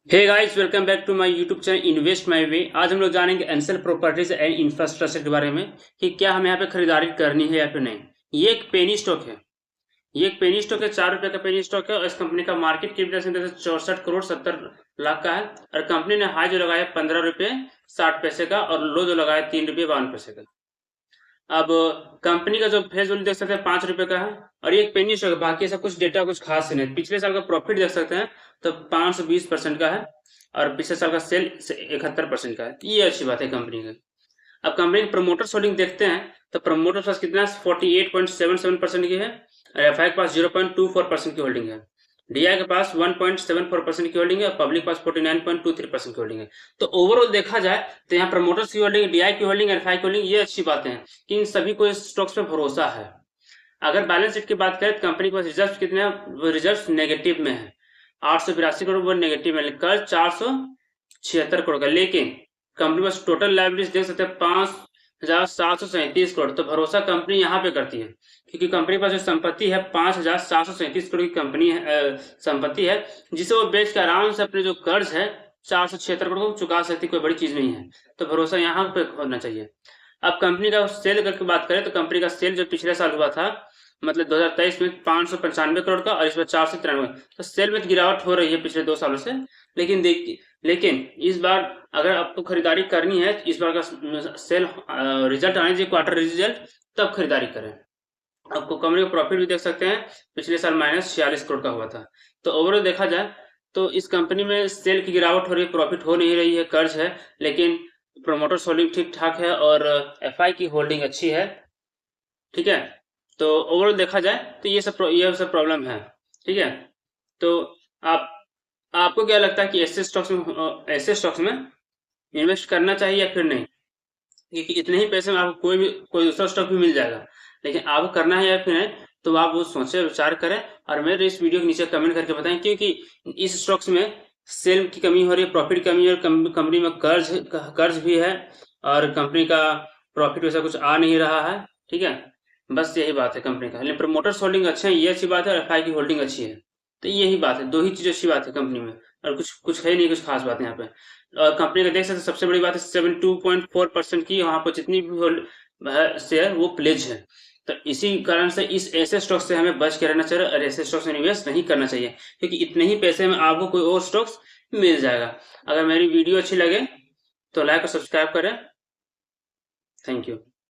Hey guys, welcome back to my YouTube channel invest my way. आज हम लोग जानेंगे एंसल प्रॉपर्टीज एंड इंफ्रास्ट्रक्चर के बारे में कि क्या हमें यहाँ पे खरीदारी करनी है या फिर नहीं। ये एक पेनी स्टॉक है। ये एक पेनी स्टॉक है, 4 रुपए का पेनी स्टॉक है और इस कंपनी का मार्केट कैपिटलाइजेशन 64 करोड़ 70 लाख का है। और कंपनी ने हाई जो लगाया 15 रुपए 60 पैसे का और लो जो लगाया 3 रुपए 52 पैसे का। अब कंपनी का जो फेस वैल्यू देख सकते हैं 5 रुपए का है और ये एक पेनी स्टॉक है। बाकी सब कुछ डेटा कुछ खास नहीं। पिछले साल का प्रॉफिट देख सकते हैं तो 520% का है और पिछले साल का सेल 71% का है। ये अच्छी बात है कंपनी की। अब कंपनी की प्रमोटर होल्डिंग देखते हैं तो प्रमोटर पास कितना 48.77% की है और एफआई के पास 0.24% की होल्डिंग है। डीआई के पास 1.74% की होल्डिंग है और पब्लिक पास 49.23% की होल्डिंग है। तो ओवरऑल देखा जाए तो यहाँ प्रमोटर्स की होल्डिंग, डीआई की होल्डिंग, एफआई की होल्डिंग, ये अच्छी बातें हैं कि इन सभी को इस स्टॉक्स पे भरोसा है। अगर बैलेंस शीट की बात करें तो कंपनी के पास रिजर्व कितने हैं, रिजर्व नेगेटिव में है 882 करोड़, वो नेगेटिव में, कर्ज 476 करोड़ का। लेकिन कंपनी पास टोटल लाइबिलिटीज देख सकते हैं 5,737 करोड़। तो भरोसा कंपनी यहाँ पे करती है क्योंकि कंपनी पास जो संपत्ति है 5,737 करोड़ की कंपनी है, संपत्ति है, जिसे वो बेच के आराम से अपने जो कर्ज है 476 करोड़ को चुका सकती, कोई बड़ी चीज नहीं है। तो भरोसा यहाँ पे होना चाहिए। अब कंपनी का सेल करके बात करें तो कंपनी का सेल जो पिछले साल हुआ था, मतलब 2023 में 595 करोड़ का और इसमें 493, तो सेल में गिरावट हो रही है पिछले 2 सालों से। लेकिन इस बार अगर आपको खरीदारी करनी है तो इस बार का सेल रिजल्ट आने चाहिए, क्वार्टर रिजल्ट, तब खरीदारी करें। आपको कंपनी का प्रॉफिट भी देख सकते हैं, पिछले साल -46 करोड़ का हुआ था। तो ओवरऑल देखा जाए तो इस कंपनी में सेल की गिरावट हो रही है, प्रॉफिट हो नहीं रही है, कर्ज है, लेकिन प्रोमोटर्स होल्डिंग ठीक ठाक है और एफआई की होल्डिंग अच्छी है। ठीक है, तो ओवरऑल देखा जाए तो ये सब प्रॉब्लम है। ठीक है, तो आप आपको क्या लगता है कि ऐसे स्टॉक्स में इन्वेस्ट करना चाहिए या फिर नहीं? क्योंकि इतने ही पैसे में आपको कोई दूसरा स्टॉक भी मिल जाएगा, लेकिन आपको करना है या फिर नहीं, तो आप वो सोचे विचार करें और मेरे इस वीडियो के नीचे कमेंट करके बताएं। क्योंकि इस स्टॉक्स में सेल की कमी हो रही है, प्रॉफिट की कमी है, कंपनी में कर्ज भी है और कंपनी का प्रॉफिट वैसा कुछ आ नहीं रहा है। ठीक है, बस यही बात है कंपनी का। लेकिन प्रमोटर्स होल्डिंग अच्छे हैं, ये अच्छी बात है, और एफआई की होल्डिंग अच्छी है। तो यही बात है, दो ही चीज अच्छी बात है कंपनी में, और कुछ कुछ है नहीं, कुछ खास बात है यहाँ पे। और कंपनी का देख सकते हैं सबसे बड़ी बात है 72.4% की वहां पर जितनी भी होल्ड शेयर वो प्लेज है। तो इसी कारण से इस ऐसे स्टॉक से हमें बच के रहना चाहिए और ऐसे स्टॉक्स में निवेश नहीं करना चाहिए, क्योंकि इतने ही पैसे में आपको कोई और स्टॉक्स मिल जाएगा। अगर मेरी वीडियो अच्छी लगे तो लाइक और सब्सक्राइब करें। Thank you.